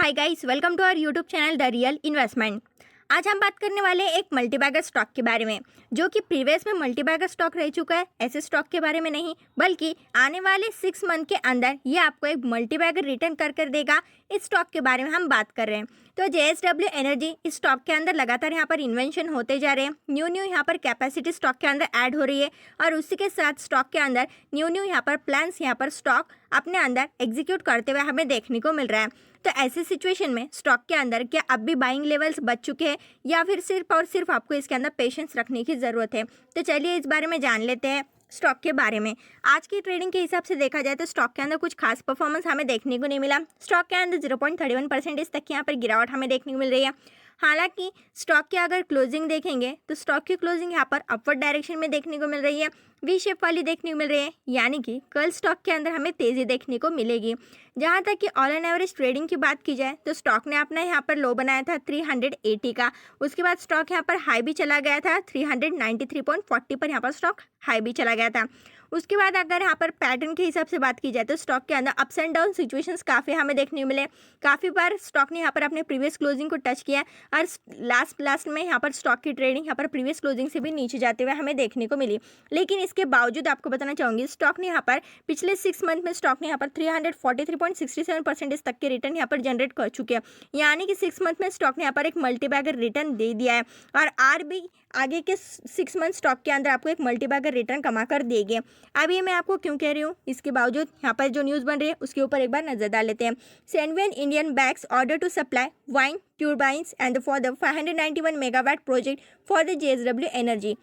Hi guys, welcome to our YouTube channel the real investment. आज हम बात करने वाले हैं एक मल्टीबैगर स्टॉक के बारे में, जो कि प्रीवियस में मल्टीबैगर स्टॉक रह चुका है। ऐसे स्टॉक के बारे में नहीं, बल्कि आने वाले 6 मंथ के अंदर ये आपको एक मल्टीबैगर रिटर्न कर देगा। इस स्टॉक के बारे में हम बात कर रहे हैं। तो JSW एनर्जी इस स्टॉक के अंदर लगातार यहाँ पर इन्वेंशन होते जा रहे हैं। न्यू यहाँ पर कैपेसिटी स्टॉक के अंदर ऐड हो रही है और उसी के साथ स्टॉक के अंदर न्यू यहाँ पर प्लान्स यहाँ पर स्टॉक अपने अंदर एग्जीक्यूट करते हुए हमें देखने को मिल रहा है। तो ऐसी सिचुएशन में स्टॉक के अंदर क्या अब भी बाइंग लेवल्स बच चुके हैं या फिर सिर्फ और सिर्फ आपको इसके अंदर पेशेंस रखने की ज़रूरत है? तो चलिए इस बारे में जान लेते हैं स्टॉक के बारे में। आज की ट्रेडिंग के हिसाब से देखा जाए तो स्टॉक के अंदर कुछ खास परफॉर्मेंस हमें देखने को नहीं मिला। स्टॉक के अंदर 0.31% तक की यहाँ पर गिरावट हमें देखने को मिल रही है। हालांकि स्टॉक की अगर क्लोजिंग देखेंगे तो स्टॉक की क्लोजिंग यहाँ पर अपवर्ड डायरेक्शन में देखने को मिल रही है, वी शेप वाली देखने को मिल रही है, यानी कि कल स्टॉक के अंदर हमें तेज़ी देखने को मिलेगी। जहाँ तक कि ऑल एंड एवरेज ट्रेडिंग की बात की जाए तो स्टॉक ने अपना यहाँ पर लो बनाया था 380 का। उसके बाद स्टॉक यहाँ पर हाई भी चला गया था 393.40 पर यहाँ पर स्टॉक हाई भी चला गया था। उसके बाद अगर यहाँ पर पैटर्न के हिसाब से बात की जाए तो स्टॉक के अंदर अप्स एंड डाउन सिचुएशंस काफ़ी हमें देखने को मिले। काफ़ी बार स्टॉक ने यहाँ पर अपने प्रीवियस क्लोजिंग को टच किया और लास्ट में यहाँ पर स्टॉक की ट्रेडिंग यहाँ पर प्रीवियस क्लोजिंग से भी नीचे जाते हुए हमें देखने को मिली। लेकिन इसके बावजूद आपको बताना चाहूँगी स्टॉक ने यहाँ पर पिछले 6 मंथ में स्टॉक ने यहाँ पर 343.67% तक के रिटर्न यहाँ पर जनरेट कर चुके हैं, यानी कि 6 मंथ में स्टॉक ने यहाँ पर एक मल्टीबैगर रिटर्न दे दिया है और आर भी आगे के 6 मंथ स्टॉक के अंदर आपको एक मल्टीबैगर रिटर्न कमा कर देगी। अब ये मैं आपको क्यों कह रही हूँ, इसके बावजूद यहाँ पर जो न्यूज़ बन रही है उसके ऊपर एक बार नजर डाल लेते हैं। Sanvion Indian backs order to supply wind turbines and for the 591 megawatt project for the JSW Energy।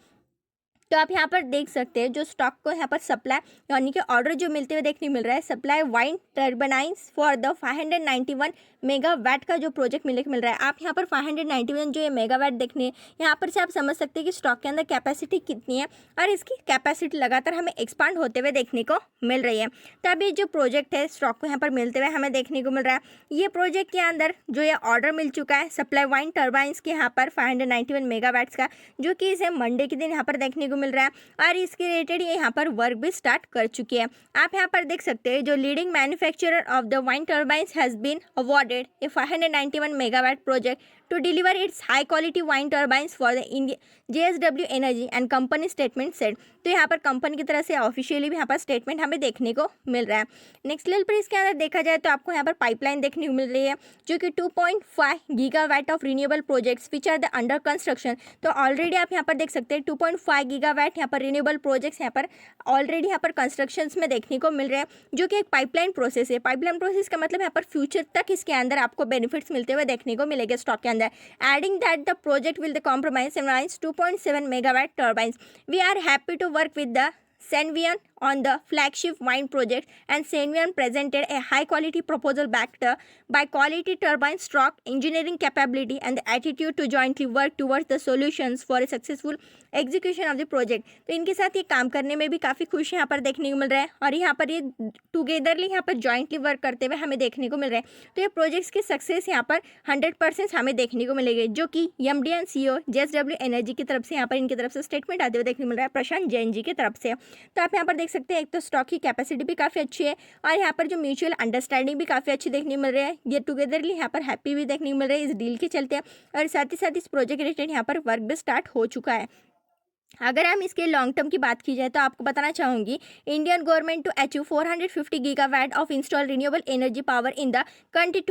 तो आप यहाँ पर देख सकते हैं जो स्टॉक को यहाँ पर सप्लाई यानी कि ऑर्डर जो मिलते हुए देखने मिल रहा है, supply wind turbines for the 591 megawatt का जो प्रोजेक्ट मिल रहा है। आप यहाँ पर 591 जो ये मेगावाट देखने यहाँ पर से आप समझ सकते हैं कि स्टॉक के अंदर कैपेसिटी कितनी है और इसकी कैपेसिटी लगातार हमें एक्सपांड होते हुए देखने को मिल रही है। तभी जो प्रोजेक्ट है स्टॉक को यहाँ पर मिलते हुए हमें देखने को मिल रहा है। ये प्रोजेक्ट के अंदर जो ये ऑर्डर मिल चुका है सप्लाई वाइंड टर्बाइन्स के यहाँ पर 591 मेगावाट्स का, जो कि इसे मंडे के दिन यहाँ पर देखने को मिल रहा है और इसके रिलेटेड ये यहाँ पर वर्क भी स्टार्ट कर चुकी है। आप यहाँ पर देख सकते हैं जो leading manufacturer of the wind turbines has been awarded a 591 megawatt project to deliver its high quality wind turbines for the JSW Energy and company statement said। तो यहाँ पर कंपनी की तरफ से ऑफिशियली भी यहाँ पर स्टेटमेंट हमें देखने को मिल रहा है। नेक्स्ट लेवल पर इसके अंदर देखा जाए तो आपको यहाँ पर पाइपलाइन देखने को मिल रही है जो कि 2.5 gigawatt of renewable projects which are the under construction. तो ऑलरेडी आप यहाँ पर देख सकते हैं 2.5 गीगावाट यहाँ पर रिन्यूएबल प्रोजेक्ट्स यहाँ पर ऑलरेडी यहाँ पर कंस्ट्रक्शन में देखने को मिल रहे हैं, जो कि एक पाइपलाइन प्रोसेस है। पाइपलाइन प्रोसेस का मतलब यहाँ पर फ्यूचर तक इसके अंदर आपको बेनिफिट्स मिलते हुए देखने को मिलेंगे स्टॉक के अंदर। Adding that the project will compromise 2.7 megawatt turbines, we are happy to work with the Sanvion on the flagship wind project, and Sanvion presented a high quality proposal backed by quality turbine stock engineering capability and the attitude to jointly work towards the solutions for a successful execution of the project। तो इनके साथ ये काम करने में भी काफ़ी खुश यहाँ पर देखने को मिल रहा है और यहाँ पर ये टुगेदरली यहाँ पर जॉइंटली वर्क करते हुए हमें देखने को मिल रहा है। तो ये प्रोजेक्ट्स की सक्सेस यहाँ पर 100% हमें देखने को मिलेगी, जो कि MD and CEO JSW energy की तरफ से यहाँ पर इनकी तरफ से स्टेटमेंट आते हुए देखने को मिल रहा है प्रशांत जैन जी की तरफ से। तो आप यहाँ पर देख सकते हैं एक तो स्टॉक की कैपेसिटी भी काफ़ी अच्छी है और यहाँ पर जो म्यूचुअल अंडरस्टैंडिंग भी काफ़ी अच्छी देखने को मिल रही है। ये टुगेदरली यहाँ पर हैप्पी भी देखने को मिल रहा है इस डील के चलते और साथ ही साथ इस प्रोजेक्ट रिलेटेड यहाँ पर वर्क भी स्टार्ट हो चुका है। अगर हम इसके लॉन्ग टर्म की बात की जाए तो आपको बताना चाहूँगी Indian government to achieve 450 gigawatt of install renewable energy power in the country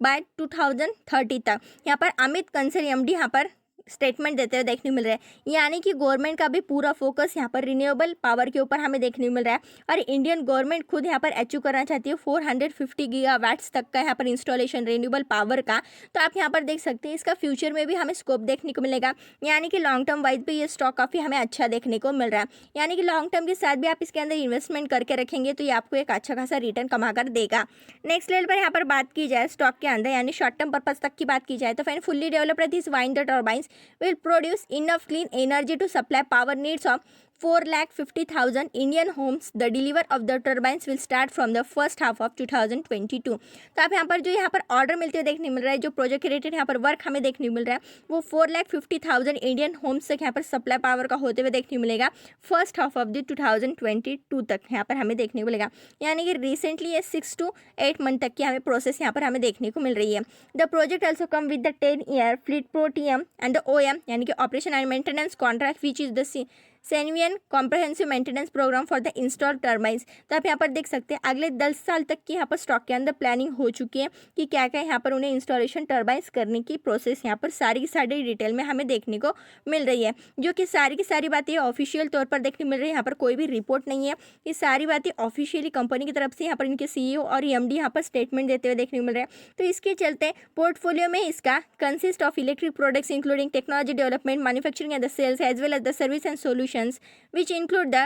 by 2030 तक। यहाँ पर अमित कंसल MD यहाँ पर स्टेटमेंट देते हुए देखने को मिल रहा है, यानी कि गवर्नमेंट का भी पूरा फोकस यहाँ पर रिन्यूएबल पावर के ऊपर हमें देखने को मिल रहा है और इंडियन गवर्नमेंट खुद यहाँ पर अचीव करना चाहती है 450 गीगावाट्स तक का यहाँ पर इंस्टॉलेशन रिन्यूएबल पावर का। तो आप यहाँ पर देख सकते हैं इसका फ्यूचर में भी हमें स्कोप देखने को मिलेगा, यानी कि लॉन्ग टर्म वाइज भी ये स्टॉक काफ़ी हमें अच्छा देखने को मिल रहा है। यानी कि लॉन्ग टर्म के साथ भी आप इसके अंदर इन्वेस्टमेंट करके रखेंगे तो ये आपको एक अच्छा खासा रिटर्न कमा कर देगा। नेक्स्ट लेवल पर यहाँ पर बात की जाए स्टॉक के अंदर यानी शॉर्ट टर्म पर्पज तक की बात की जाए तो fan fully developed this wind the turbines will produce enough clean energy to supply power needs of 4,50,000 Indian homes, the deliver of the turbines will start from the first half of 2022। तो आप यहाँ पर जो यहाँ पर order मिलते हुए देखने मिल रहा है, जो प्रोजेक्ट रिलेटेड यहाँ पर वर्क हमें देखने मिल रहा है वो 4,50,000 इंडियन होम्स तक यहाँ पर सप्लाई पावर का होते हुए देखने मिलेगा फर्स्ट हाफ ऑफ द 2022 तक यहाँ पर हमें देखने को मिलेगा। यानी कि रिसेंटली ये 6 to 8 मंथ तक की हमें प्रोसेस यहाँ पर हमें देखने को मिल रही है। The project also come with the 10-year fleet प्रोटीएम एंड द OM यानी कि operation and maintenance contract which is the Senvion comprehensive maintenance programme for the install turbines. तो आप यहाँ पर देख सकते हैं अगले 10 साल तक की यहाँ पर स्टॉक के अंदर प्लानिंग हो चुकी है कि क्या क्या यहाँ पर उन्हें इंस्टॉलेशन टर्बाइंस करने की प्रोसेस यहाँ पर सारी की सारी डिटेल में हमें देखने को मिल रही है, जो कि सारी की सारी बातें ऑफिशियल तौर पर देखने मिल रही है। यहाँ पर कोई भी रिपोर्ट नहीं है, ये सारी बातें ऑफिशियली कंपनी की तरफ से यहाँ पर इनके CEO और EMD यहाँ पर स्टेटमेंट देते हुए देखने को मिल रहा है। तो इसके चलते पोर्टफोलियो में इसका consist of electric products including technology development, manufacturing and the sales as well as the service and solutions which include the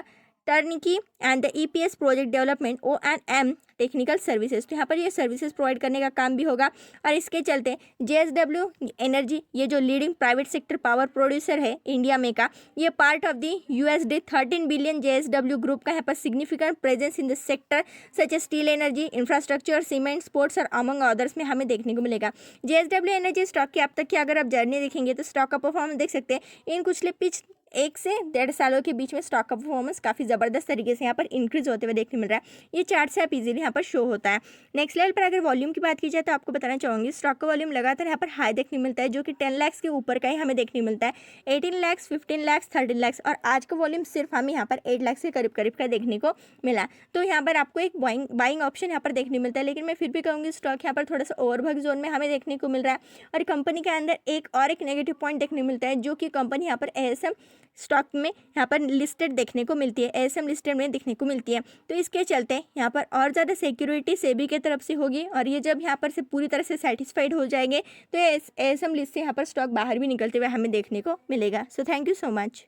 turnkey and the EPS project development O&M technical services. तो यहाँ पर ये services provide करने का काम भी होगा। और इसके चलते JSW एनर्जी, ये जो leading private sector power producer है इंडिया में का, ये part of the $13 billion JSW group का यहाँ पर significant presence in the sector such A steel energy, infrastructure, cement, sports और अमंग अदर्स में हमें देखने को मिलेगा। JSW एनर्जी स्टॉक की अब तक की अगर आप जर्नी देखेंगे तो स्टॉक का परफॉर्मेंस देख सकते हैं इन कुछ 1 से 1.5 सालों के बीच में स्टॉक का परफॉर्मेंस काफ़ी ज़बरदस्त तरीके से यहाँ पर इंक्रीज होते हुए देखने मिल रहा है। ये चार्ट से आप इजीली यहाँ पर शो होता है। नेक्स्ट लेवल पर अगर वॉल्यूम की बात की जाए तो आपको बताना चाहूँगी स्टॉक का वॉल्यूम लगातार यहाँ पर हाई देखने मिलता है, जो कि 10 लाख के ऊपर का ही हमें देखने मिलता है। 18 लाख, 15 लाख, 13 लाख और आज का वॉल्यूम सिर्फ हमें यहाँ पर 8 लाख से करीब करीब का देखने को मिला। तो यहाँ पर आपको एक बाइंग ऑप्शन यहाँ पर देखने मिलता है, लेकिन मैं फिर भी कहूँगी स्टॉक यहाँ पर थोड़ा सा ओवरभग जोन में हमें देखने को मिल रहा है। और कंपनी के अंदर एक नेगेटिव पॉइंट देखने मिलता है, जो कि कंपनी यहाँ पर ASM स्टॉक में यहाँ पर लिस्टेड देखने को मिलती है, ASM लिस्टेड में देखने को मिलती है। तो इसके चलते यहाँ पर और ज़्यादा सिक्योरिटी सेबी की तरफ से होगी, और ये जब यहाँ पर से पूरी तरह से सेटिस्फाइड हो जाएंगे तो ASM लिस्ट से यहाँ पर स्टॉक बाहर भी निकलते हुए हमें देखने को मिलेगा। So thank you so much.